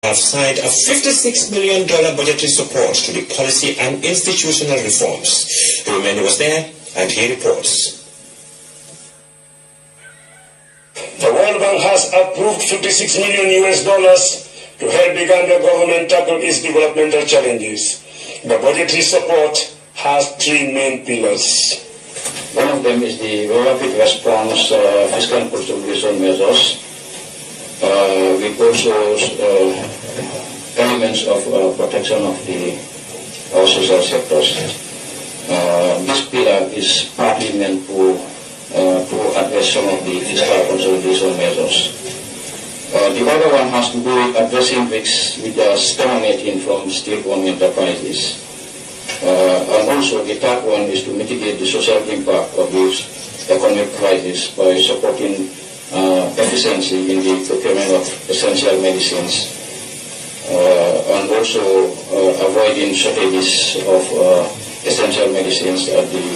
have signed a $56 million budgetary support to the policy and institutional reforms. The remainder was there, and he reports. The World Bank has approved $56 million to help the Gambia government tackle its developmental challenges. The budgetary support has three main pillars. One of them is the rapid response fiscal consolidation measures, with also elements of protection of the social sectors. This pillar is partly meant to address some of the fiscal consolidation measures. The other one has to do with addressing risks which are stagnating from state-owned enterprises. And also the third one is to mitigate the social impact of this economic crisis by supporting efficiency in the procurement of essential medicines, and also avoiding shortages of essential medicines at the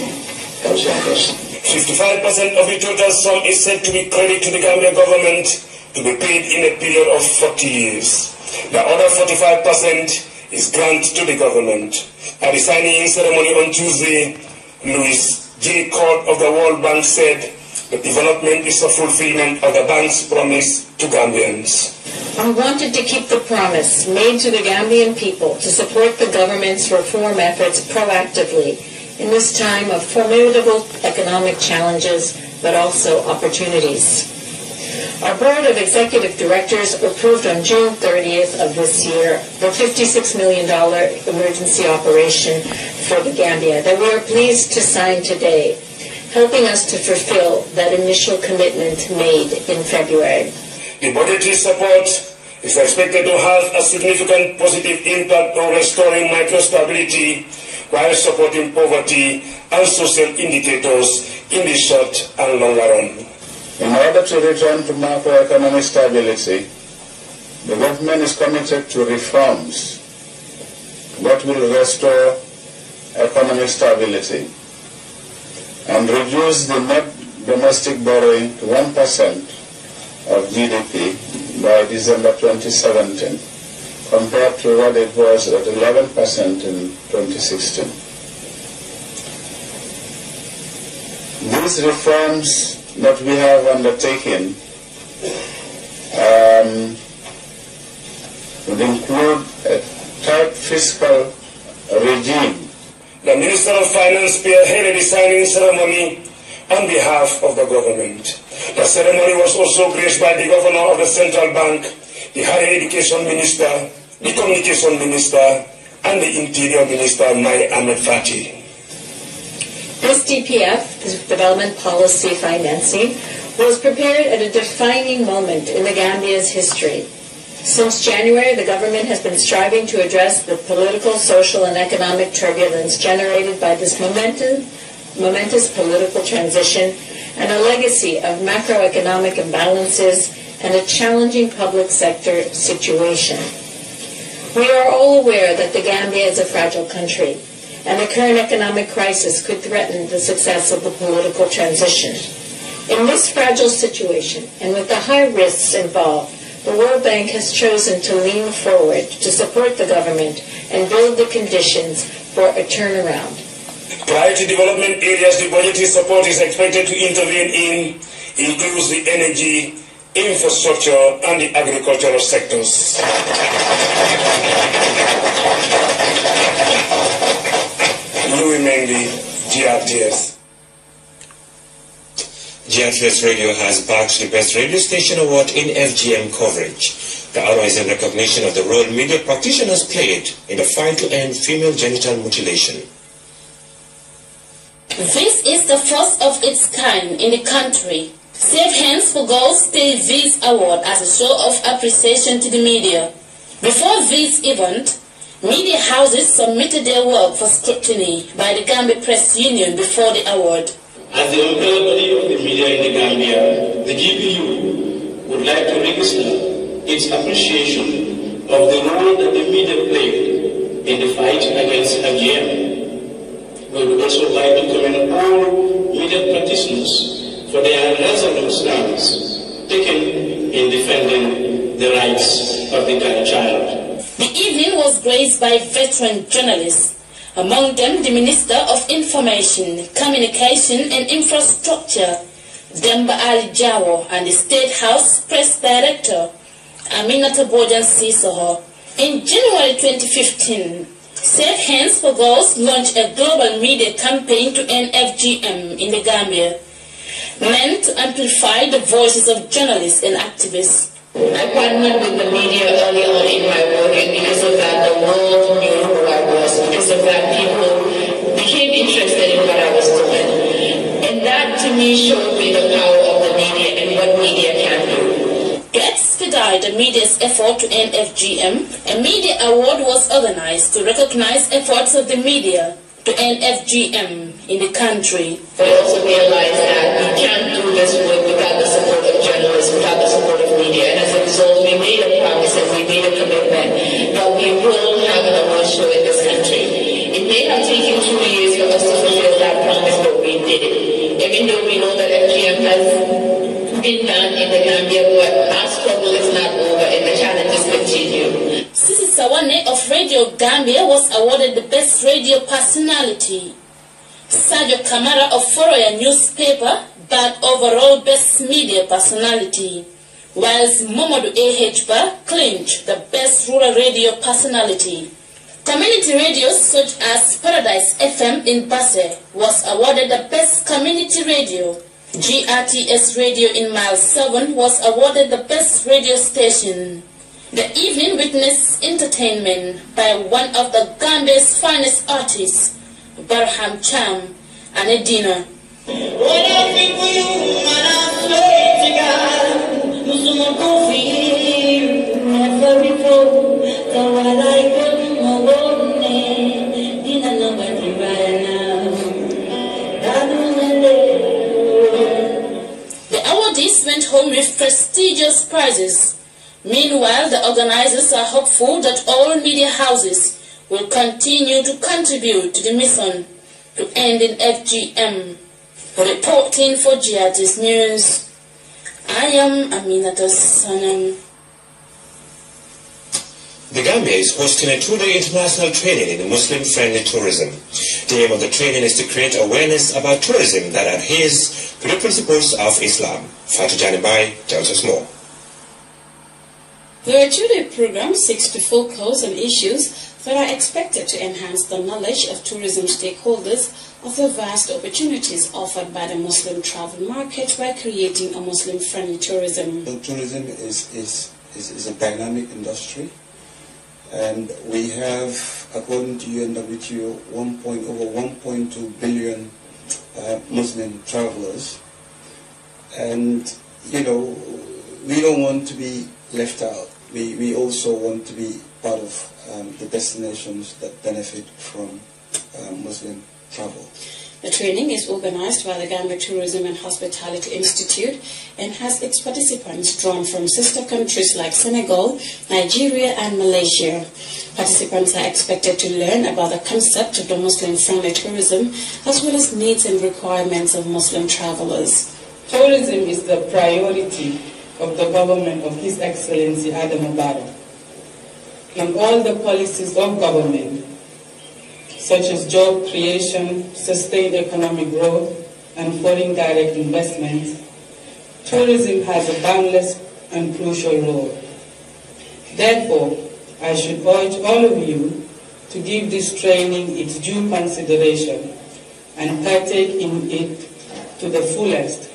health centers. 55% of the total sum is said to be credited to the Gambia government to be paid in a period of 40 years. The other 45% is granted to the government. At the signing ceremony on Tuesday, Louis J. Court of the World Bank said the development is a fulfillment of the bank's promise to Gambians. I wanted to keep the promise made to the Gambian people to support the government's reform efforts proactively in this time of formidable economic challenges, but also opportunities. Our Board of Executive Directors approved on June 30th of this year the $56 million emergency operation for the Gambia that we are pleased to sign today, helping us to fulfill that initial commitment made in February. The budgetary support is expected to have a significant positive impact on restoring micro-stability while supporting poverty and social indicators in the short and longer run. In order to return to macroeconomic stability, the government is committed to reforms that will restore economic stability and reduce the net domestic borrowing to 1% of GDP by December 2017, compared to what it was at 11% in 2016. These reforms that we have undertaken would include a tight fiscal regime. The Minister of Finance spearheaded the signing ceremony on behalf of the government. The ceremony was also graced by the Governor of the Central Bank, the Higher Education Minister, the Communication Minister, and the Interior Minister, Mai Ahmed Fati. This DPF, this Development Policy Financing, was prepared at a defining moment in the Gambia's history. Since January, the government has been striving to address the political, social, and economic turbulence generated by this momentous political transition and a legacy of macroeconomic imbalances and a challenging public sector situation. We are all aware that the Gambia is a fragile country, and the current economic crisis could threaten the success of the political transition. In this fragile situation, and with the high risks involved, the World Bank has chosen to lean forward to support the government and build the conditions for a turnaround. Priority development areas the budgetary support is expected to intervene in includes the energy, infrastructure, and the agricultural sectors. Louis Mendy, GRTS. GRTS Radio has bagged the Best Radio Station Award in FGM coverage. The honor is in recognition of the role media practitioners played in the fight to end female genital mutilation. This is the first of its kind in the country. Safe Hands for Girls staged this award as a show of appreciation to the media. Before this event, media houses submitted their work for scrutiny by the Gambia Press Union before the award. As the umbrella body of the media in the Gambia, the GPU would like to register its appreciation of the role that the media played in the fight against FGM. We would also like to commend all media practitioners for their resolute stance taken in defending the rights of the child. The evening was graced by veteran journalists, among them the Minister of Information, Communication and Infrastructure, Demba Ali Jawo, and the State House Press Director, Aminata Bojan Sisoho. In January 2015, Safe Hands for Girls launched a global media campaign to end FGM in the Gambia, meant to amplify the voices of journalists and activists. I partnered with the media early on in my work, and because of that, the world knew who I was. Because of that, people became interested in what I was doing. And that, to me, showed me the power of the media and what media can do. To expedite the media's effort to end FGM, a media award was organized to recognize efforts of the media to end FGM in the country. But I also realized that we can't do this work without the support of journalists, without the support of media. And as a result, we made a promise and we made a commitment that we will have an award show in this country. It may have taken 2 years for us to fulfill that promise, but we did. Even though we know that FGM has been done in the Gambia, but our struggle is not over and the challenges continue. Sisi Sawane of Radio Gambia was awarded the Best Radio Personality. Sadio Kamara of Foroya newspaper bagged overall Best Media Personality, whilst Momodu A.H.Ba clinched the Best Rural Radio Personality. Community radios such as Paradise FM in Basse was awarded the Best Community Radio. GRTS Radio in Mile 7 was awarded the Best Radio Station. The evening witnessed entertainment by one of the Gambia's finest artists, Barham Cham, and a dinner. The awardees went home with prestigious prizes. Meanwhile, the organizers are hopeful that all media houses will continue to contribute to the mission to ending FGM. Reporting for GRTS News, I am Aminata Sanam. The Gambia is hosting a 2-day international training in Muslim-friendly tourism. The aim of the training is to create awareness about tourism that adheres to the principles of Islam. Fatou Janibai tells us more. The 2-day program seeks to focus on issues that are expected to enhance the knowledge of tourism stakeholders of the vast opportunities offered by the Muslim travel market by creating a Muslim-friendly tourism. Tourism is a dynamic industry, and we have, according to UNWTO, over 1.2 billion Muslim travelers, and you know, we don't want to be left out. We also want to be part of the destinations that benefit from Muslim travel. The training is organized by the Gambia Tourism and Hospitality Institute and has its participants drawn from sister countries like Senegal, Nigeria and Malaysia. Participants are expected to learn about the concept of the Muslim-friendly tourism as well as needs and requirements of Muslim travelers. Tourism is the priority of the government of His Excellency Adam Mubarak. In all the policies of government, such as job creation, sustained economic growth, and foreign direct investments, tourism has a boundless and crucial role. Therefore, I should urge all of you to give this training its due consideration and partake in it to the fullest,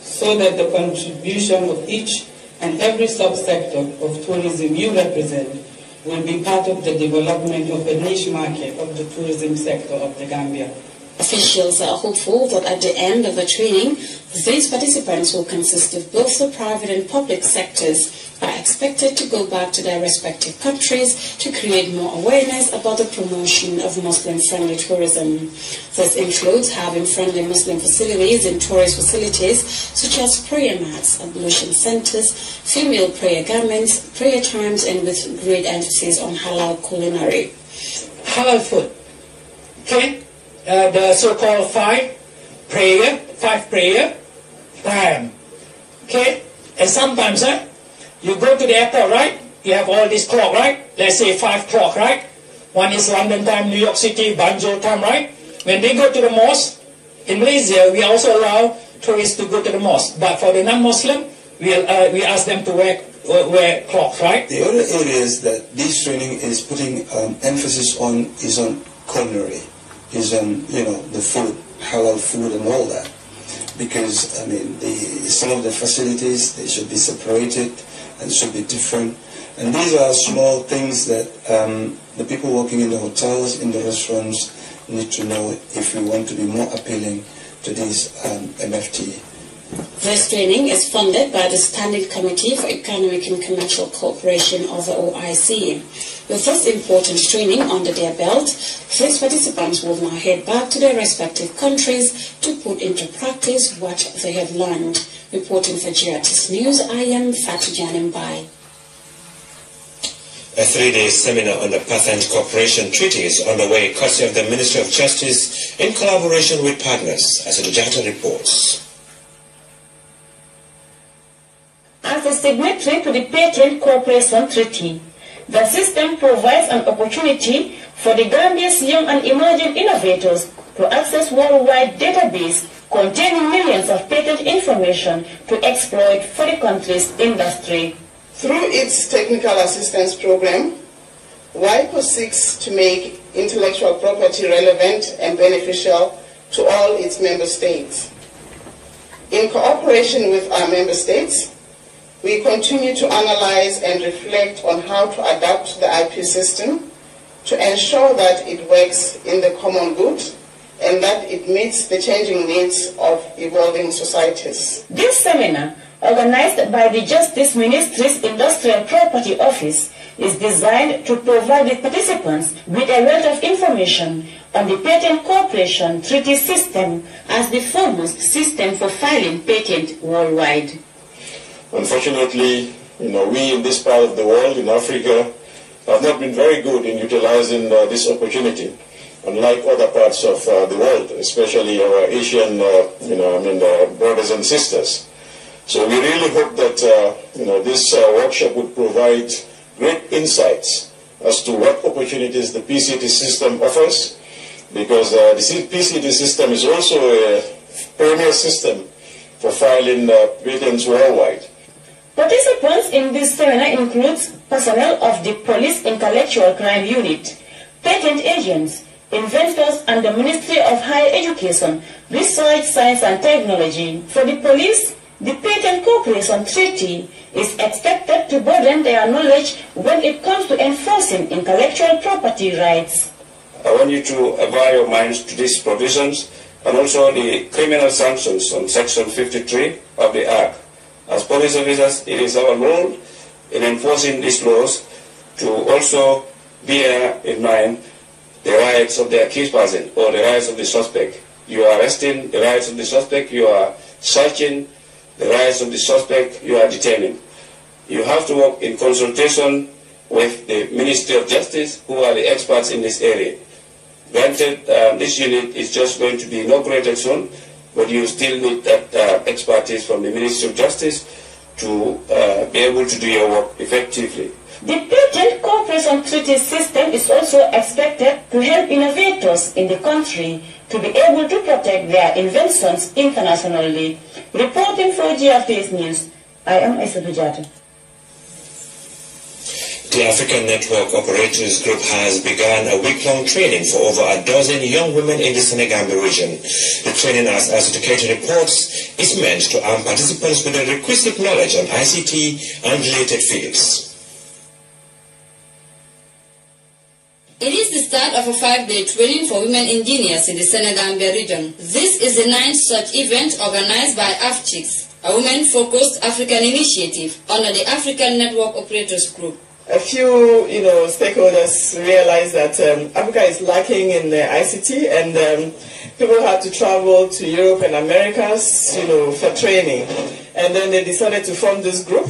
so that the contribution of each and every subsector of tourism you represent will be part of the development of a niche market of the tourism sector of the Gambia. Officials are hopeful that at the end of the training, these participants will consist of both the private and public sectors, are expected to go back to their respective countries to create more awareness about the promotion of Muslim-friendly tourism. This includes having friendly Muslim facilities and tourist facilities such as prayer mats, ablution centers, female prayer garments, prayer times, and with great emphasis on halal culinary. Halal food. Okay? The so-called five prayer time. Okay? And sometimes you go to the airport, right? you have all these clock, right? Let's say 5 o'clock, right? One is London time, New York City, Banjul time, right? When they go to the mosque, in Malaysia, we also allow tourists to go to the mosque. But for the non-Muslim, we ask them to wear clocks, right? The other areas that this training is putting emphasis on is on culinary, is on, the food, halal food and all that. Because, I mean, some of the facilities, they should be separated and should be different. And these are small things that the people working in the hotels, in the restaurants, need to know if we want to be more appealing to these MFT. This training is funded by the Standing Committee for Economic and Commercial Cooperation of the OIC. With this important training under their belt, these participants will now head back to their respective countries to put into practice what they have learned. Reporting for GRTS News, I am Fatu Janimbai. A 3-day seminar on the Patent Cooperation Treaty is underway, courtesy of the Ministry of Justice in collaboration with partners, as the data reports. As a signatory to the Patent Cooperation Treaty, the system provides an opportunity for the Gambia's young and emerging innovators to access worldwide database containing millions of patent information to exploit for the country's industry. Through its technical assistance program, WIPO seeks to make intellectual property relevant and beneficial to all its member states. In cooperation with our member states, we continue to analyze and reflect on how to adapt the IP system to ensure that it works in the common good and that it meets the changing needs of evolving societies. This seminar, organized by the Justice Ministry's Industrial Property Office, is designed to provide the participants with a wealth of information on the Patent Cooperation Treaty system as the foremost system for filing patent worldwide. Unfortunately, we in this part of the world, in Africa, have not been very good in utilizing this opportunity, unlike other parts of the world, especially our Asian, brothers and sisters. So we really hope that, this workshop would provide great insights as to what opportunities the PCT system offers, because the PCT system is also a premier system for filing patents worldwide. Participants in this seminar includes personnel of the Police Intellectual Crime Unit, patent agents, inventors, and the Ministry of Higher Education, Research, Science and Technology. For the police, the Patent Cooperation Treaty is expected to broaden their knowledge when it comes to enforcing intellectual property rights. I want you to apply your minds to these provisions and also the criminal sanctions on Section 53 of the Act. As police officers, it is our role in enforcing these laws to also bear in mind the rights of the accused person or the rights of the suspect. You are arresting the rights of the suspect, you are searching the rights of the suspect, you are detaining. You have to work in consultation with the Ministry of Justice, who are the experts in this area. Granted, this unit is just going to be inaugurated soon, but you still need that expertise from the Ministry of Justice to be able to do your work effectively. The Patent Cooperation Treaty system is also expected to help innovators in the country to be able to protect their inventions internationally. Reporting for GRTS News, I am Aissatou Diatta. The African Network Operators Group has begun a week-long training for over a dozen young women in the Senegambia region. The training, as Educator reports, is meant to arm participants with the requisite knowledge on ICT and related fields. It is the start of a 5-day training for women engineers in the Senegambia region. This is the 9th such event organized by AFCHICS, a women-focused African initiative under the African Network Operators Group. A few, stakeholders realized that Africa is lacking in the ICT, and people had to travel to Europe and Americas, for training. And then they decided to form this group.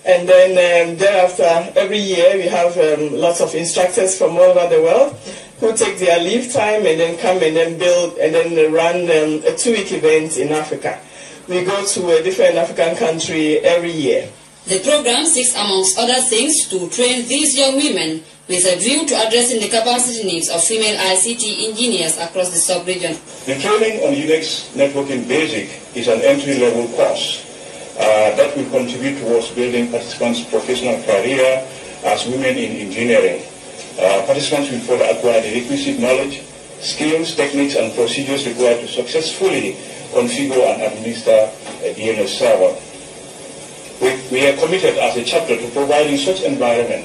And then thereafter, every year we have lots of instructors from all over the world who take their leave time and then come and then build and then run a 2-week event in Africa. We go to a different African country every year. The program seeks, amongst other things, to train these young women with a view to addressing the capacity needs of female ICT engineers across the sub-region. The training on Unix Networking Basic is an entry-level course that will contribute towards building participants' professional career as women in engineering. Participants will further acquire the requisite knowledge, skills, techniques, and procedures required to successfully configure and administer a DNS server. We are committed as a chapter to providing such environment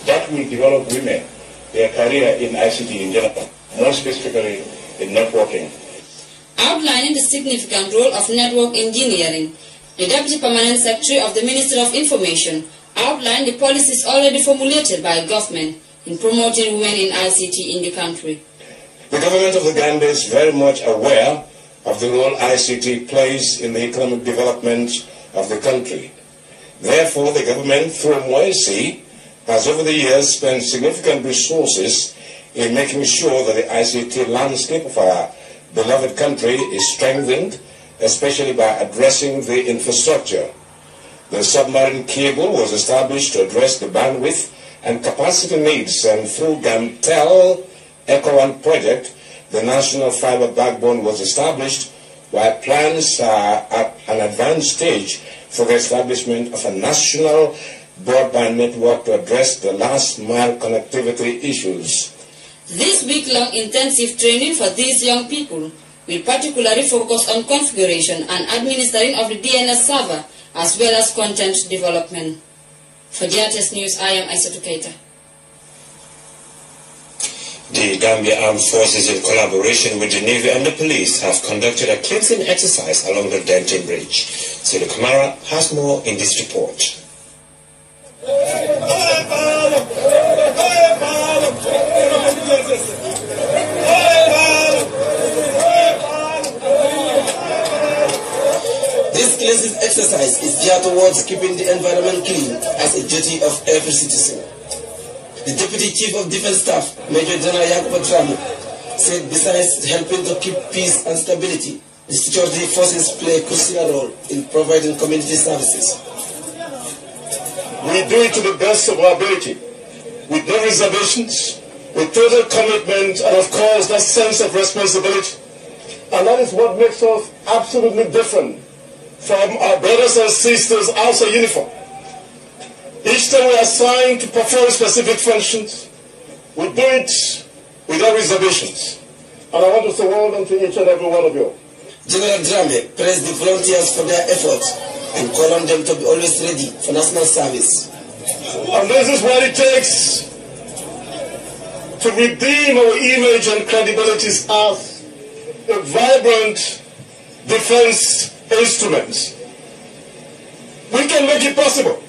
that will develop women, their career in ICT in general, more specifically in networking. Outlining the significant role of network engineering, the Deputy Permanent Secretary of the Ministry of Information outlined the policies already formulated by government in promoting women in ICT in the country. The government of the Gambia is very much aware of the role ICT plays in the economic development of the country. Therefore, the government, through MOEC, has over the years spent significant resources in making sure that the ICT landscape of our beloved country is strengthened, especially by addressing the infrastructure. The submarine cable was established to address the bandwidth and capacity needs, and through GAMTEL ECO1 project, the national fiber backbone was established, while plans are at an advanced stage for the establishment of a national broadband network to address the last mile connectivity issues. This week-long intensive training for these young people will particularly focus on configuration and administering of the DNS server as well as content development. For GRTS News, I am Aissatou Keita. The Gambia Armed Forces, in collaboration with the Navy and the police, have conducted a cleansing exercise along the Denton Bridge. Sulu Kamara has more in this report. This cleansing exercise is geared towards keeping the environment clean as a duty of every citizen. The Deputy Chief of Defense Staff, Major General Yakuba Drame, said besides helping to keep peace and stability, the security forces play a crucial role in providing community services. We do it to the best of our ability, with no reservations, with total commitment, and of course that sense of responsibility. And that is what makes us absolutely different from our brothers and sisters outside uniform. Each time we are assigned to perform specific functions, we do it without reservations. And I want to say well done to each and every one of you. General Drame praised the volunteers for their efforts and called on them to be always ready for national service. And this is what it takes to redeem our image and credibility as a vibrant defense instrument. We can make it possible.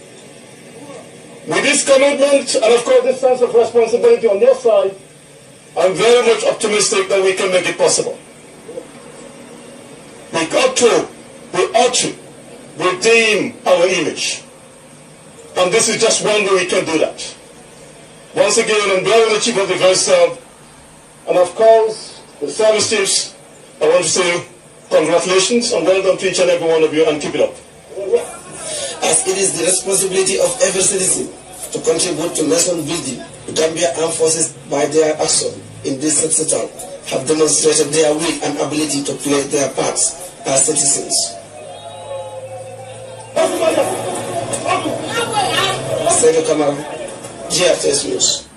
With this commitment and of course this sense of responsibility on your side, I'm very much optimistic that we can make it possible. We ought to redeem our image. And this is just one way we can do that. Once again, on behalf of the Chief of Defense Staff, and of course the service chiefs, I want to say congratulations and well done to each and every one of you, and keep it up. As it is the responsibility of every citizen to contribute to nation building, the Gambia Armed Forces, by their action in this sector, have demonstrated their will and ability to play their parts as citizens. Sulu Kamara, GRTS News.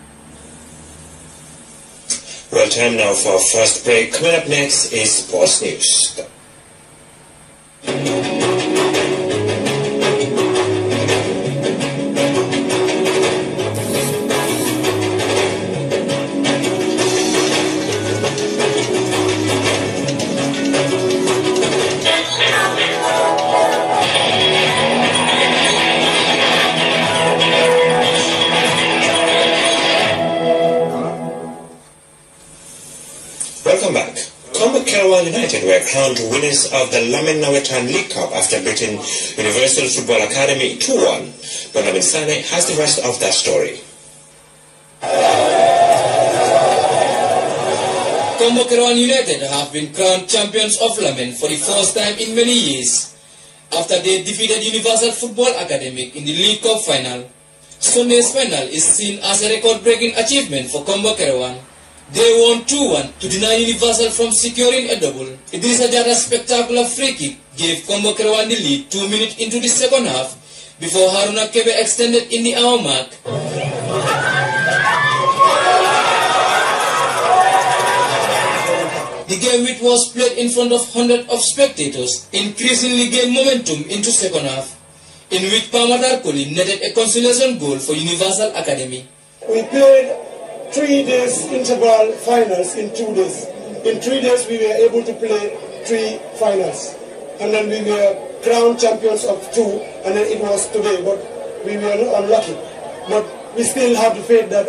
Well, time now for our first break. Coming up next is Sports News. Welcome back. United were crowned winners of the Lamin Nawetan League Cup after beating Universal Football Academy 2-1. But Lamin Sane has the rest of that story. United have been crowned champions of Lamin for the first time in many years. after they defeated Universal Football Academic in the League Cup final. Sunday's final is seen as a record-breaking achievement for Kombo Kerewan. They won 2-1 to deny Universal from securing a double. Idrissa Diatta's spectacular free kick gave Kombo Kerewan the lead 2 minutes into the second half before Haruna Kebe extended in the hour mark. The game, which was played in front of hundreds of spectators, increasingly gained momentum into second half, in which Pamadar Koli netted a consolation goal for Universal Academy. We played 3 days interval finals in 2 days. In 3 days we were able to play 3 finals. And then we were crowned champions of 2, and then it was today, but we were not unlucky. But we still have the faith that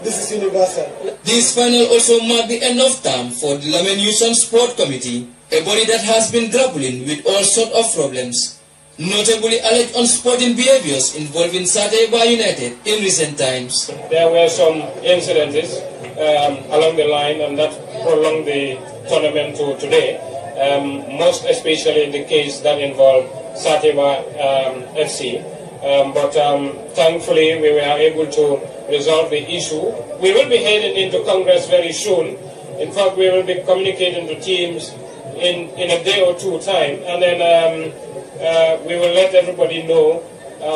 this is universal. This final also marked the end of term for the Lamen Youth Sport Committee, a body that has been grappling with all sorts of problems, notably alleged unsporting behaviors involving Sateba United in recent times. There were some incidences along the line, and that prolonged the tournament to today, most especially in the case that involved Sateba FC. But thankfully we were able to resolve the issue. We will be heading into Congress very soon. In fact, we will be communicating to teams in a day or 2 time, and then we will let everybody know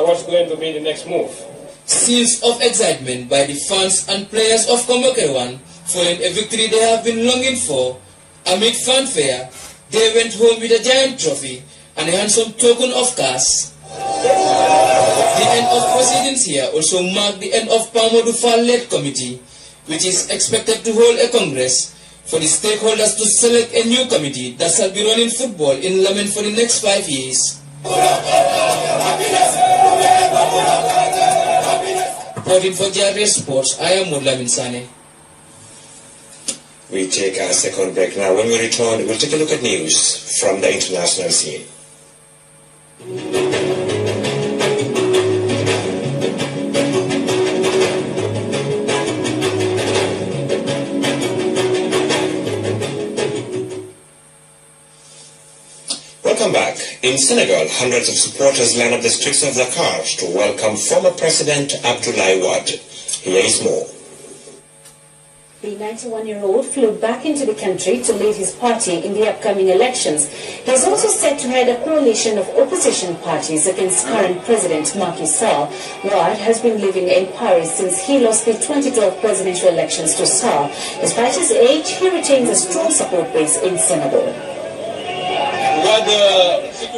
what's going to be the next move. Scenes of excitement by the fans and players of Kombo Kerewan following a victory they have been longing for. Amid fanfare, they went home with a giant trophy and a handsome token of cash. The end of proceedings here also marked the end of Pamadou Fall-led committee, which is expected to hold a congress for the stakeholders to select a new committee that shall be running football in Lamen for the next 5 years. Reporting for GRTS Sports, I am Murlamin Sane. We take our second break now. When we return, we'll take a look at news from the international scene. Welcome back. In Senegal, hundreds of supporters line up the streets of Dakar to welcome former President Abdoulaye Wade. Here is more. The 91-year-old flew back into the country to lead his party in the upcoming elections. He is also set to head a coalition of opposition parties against current President Macky Sall. Wade has been living in Paris since he lost the 2012 presidential elections to Sall. Despite his age, he retains a strong support base in Senegal.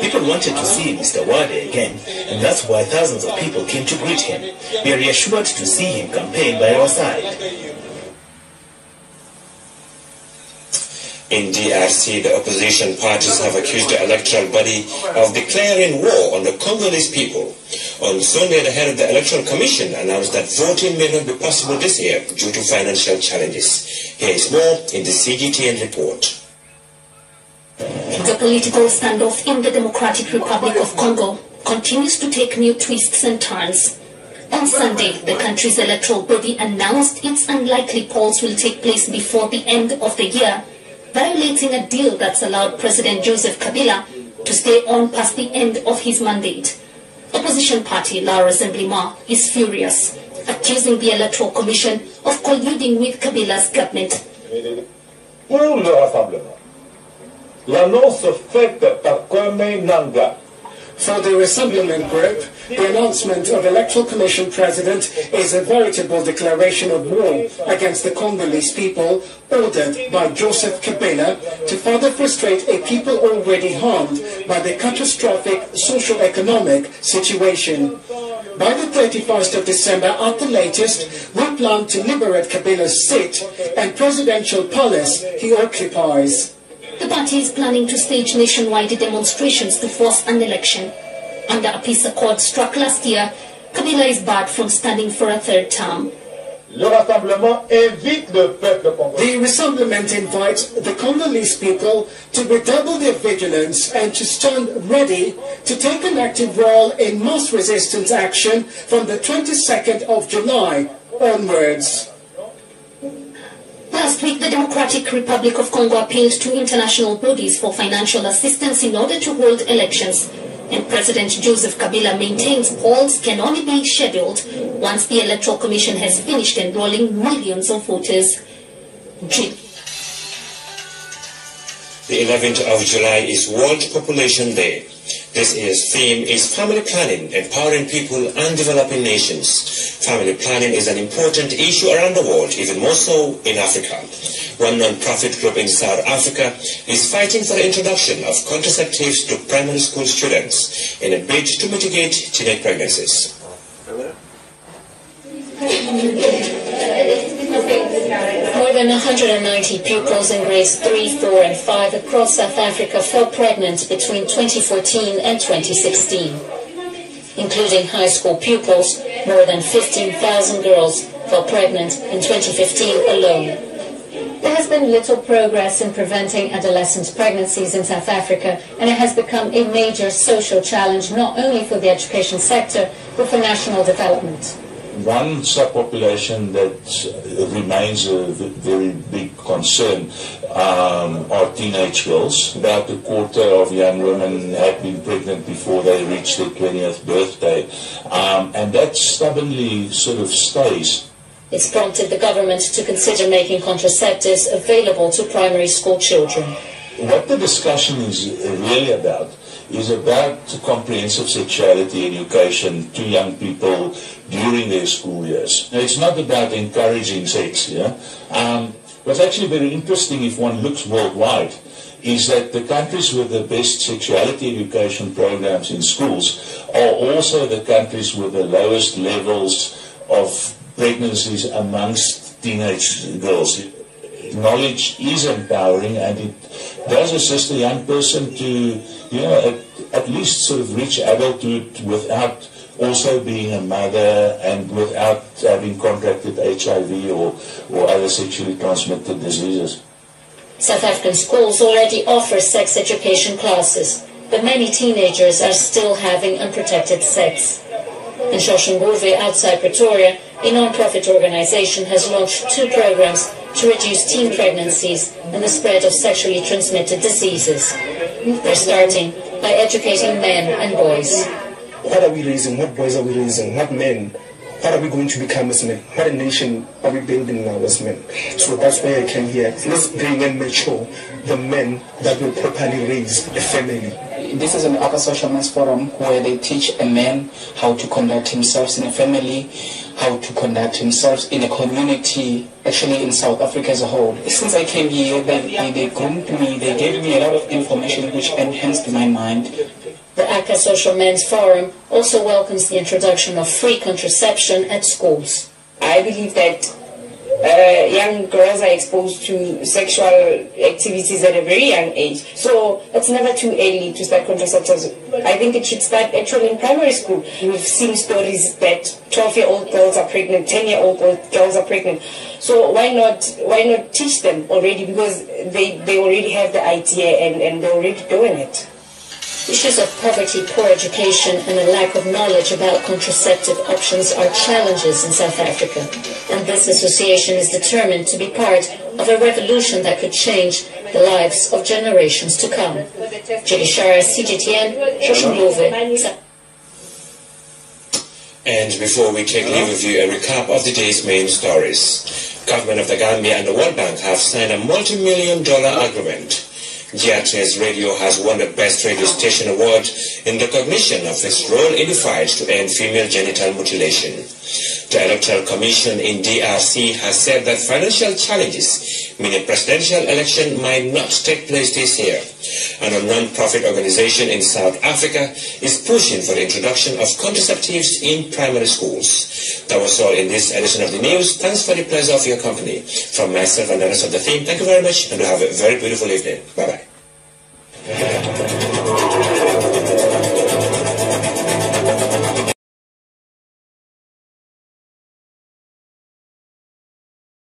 People wanted to see Mr. Wade again, and that's why thousands of people came to greet him. We are reassured to see him campaign by our side. In DRC, the opposition parties have accused the electoral body of declaring war on the Congolese people. On Sunday, the head of the Electoral Commission announced that voting may not be possible this year due to financial challenges. Here is more in the CGTN report. The political standoff in the Democratic Republic of Congo continues to take new twists and turns. On Sunday, the country's electoral body announced its unlikely polls will take place before the end of the year, violating a deal that's allowed President Joseph Kabila to stay on past the end of his mandate. Opposition party La Rassemblement is furious, accusing the Electoral Commission of colluding with Kabila's government. Pour le Rassemblement, l'annonce faite par Kwame Nanga. For the Rassemblement Group, the announcement of Electoral Commission President is a veritable declaration of war against the Congolese people, ordered by Joseph Kabila to further frustrate a people already harmed by the catastrophic socio-economic situation. By the 31st of December, at the latest, we plan to liberate Kabila's seat and presidential palace he occupies. The party is planning to stage nationwide demonstrations to force an election. Under a peace accord struck last year, Kabila is barred from standing for a third term. Le Rassemblement invite le peuple congolais. The Rassemblement invites the Congolese people to redouble their vigilance and to stand ready to take an active role in mass resistance action from the 22nd of July onwards. Last week, the Democratic Republic of Congo appealed to international bodies for financial assistance in order to hold elections. And President Joseph Kabila maintains polls can only be scheduled once the Electoral Commission has finished enrolling millions of voters. The 11th of July is World Population Day. This year's theme is family planning, empowering people and developing nations. Family planning is an important issue around the world, even more so in Africa. One non-profit group in South Africa is fighting for the introduction of contraceptives to primary school students in a bid to mitigate teenage pregnancies. More than 190 pupils in grades 3, 4 and 5 across South Africa fell pregnant between 2014 and 2016. Including high school pupils, more than 15,000 girls fell pregnant in 2015 alone. There has been little progress in preventing adolescent pregnancies in South Africa, and it has become a major social challenge not only for the education sector, but for national development. One subpopulation that remains a very big concern are teenage girls. About a quarter of young women have been pregnant before they reach their 20th birthday, and that stubbornly sort of stays. It's prompted the government to consider making contraceptives available to primary school children. What the discussion is really about is about comprehensive sexuality education to young people during their school years. Now, it's not about encouraging sex. What's actually very interesting if one looks worldwide is that the countries with the best sexuality education programs in schools are also the countries with the lowest levels of pregnancies amongst teenage girls. Knowledge is empowering, and it does assist a young person to, at least sort of reach adulthood without also being a mother and without having contracted HIV or other sexually transmitted diseases. South African schools already offer sex education classes, but many teenagers are still having unprotected sex. In Shoshongove, outside Pretoria, a non-profit organization has launched 2 programs to reduce teen pregnancies and the spread of sexually transmitted diseases. They're starting by educating men and boys. What are we raising? What boys are we raising? What men? What are we going to become as men? What a nation are we building now as men? So that's why I came here. Let's bring and mature the men that will properly raise a family. This is an Aka Social Men's Forum where they teach a man how to conduct himself in a family, how to conduct himself in a community, actually in South Africa as a whole. Since I came here, they groomed me, they gave me a lot of information which enhanced my mind. The Aka Social Men's Forum also welcomes the introduction of free contraception at schools. I believe that young girls are exposed to sexual activities at a very young age. So it's never too early to start contraceptives. I think it should start actually in primary school. We've seen stories that 12-year-old girls are pregnant, 10-year-old girls are pregnant. So why not teach them already, because they already have the idea and they're already doing it. Issues of poverty, poor education, and a lack of knowledge about contraceptive options are challenges in South Africa. And this association is determined to be part of a revolution that could change the lives of generations to come. Judy Shara, CGTN, Shoshongove. And before we take leave of you, a recap of the day's main stories. Government of the Gambia and the World Bank have signed a multi-million-dollar agreement. GRTS Radio has won the Best Radio Station Award in recognition of its role in the fight to end female genital mutilation. The Electoral Commission in DRC has said that financial challenges mean a presidential election might not take place this year. And a non-profit organization in South Africa is pushing for the introduction of contraceptives in primary schools. That was all in this edition of the news. Thanks for the pleasure of your company. From myself and the rest of the team, thank you very much, and have a very beautiful evening. Bye-bye.